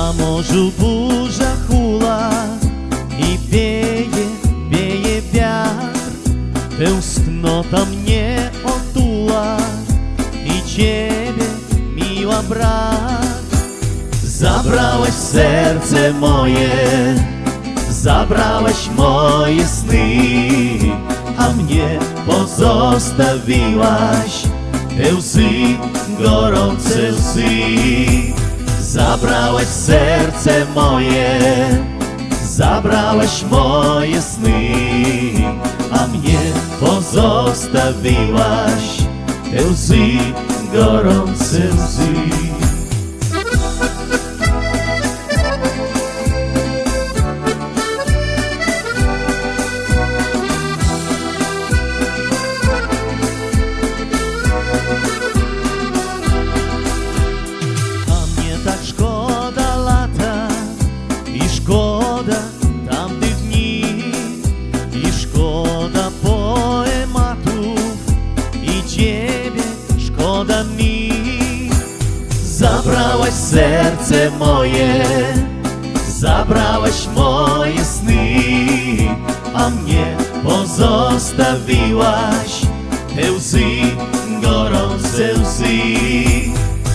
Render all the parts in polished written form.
Na morzu burza hula i wieje wiatr. Tęsknota mnie otula i ciebie, miła, brak. Zabrałeś serce moje, zabrałeś moje sny, a mnie pozostawiłaś te łzy, gorące łzy. Zabrałeś serce moje, zabrałeś moje sny, a mnie pozostawiłaś te łzy, gorące łzy. Tak szkoda lata i szkoda tamtych dni, i szkoda poematów, i ciebie szkoda mi. Zabrałaś serce moje, zabrałaś moje sny, a mnie pozostawiłaś te łzy, gorące łzy.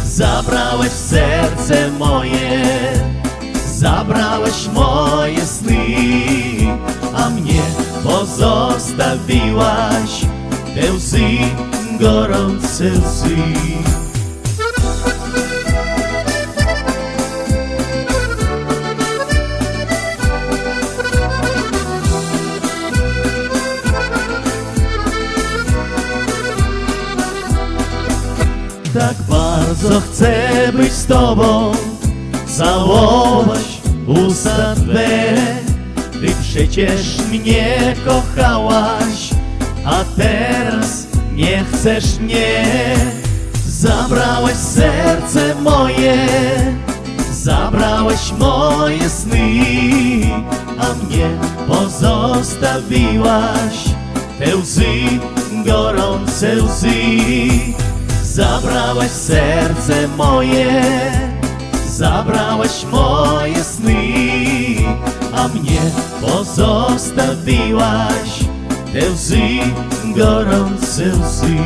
Zabrałeś serce moje, zabrałeś moje sny, a mnie pozostawiłaś te łzy, gorące łzy. Tak bardzo chcę być z tobą, całować usta twe. Ty przecież mnie kochałaś, a teraz nie chcesz mnie. Zabrałeś serce moje, zabrałeś moje sny, a mnie pozostawiłaś te łzy, gorące łzy. Zabrałeś serce moje, zabrałeś moje sny, a mnie pozostawiłaś te łzy, gorące łzy.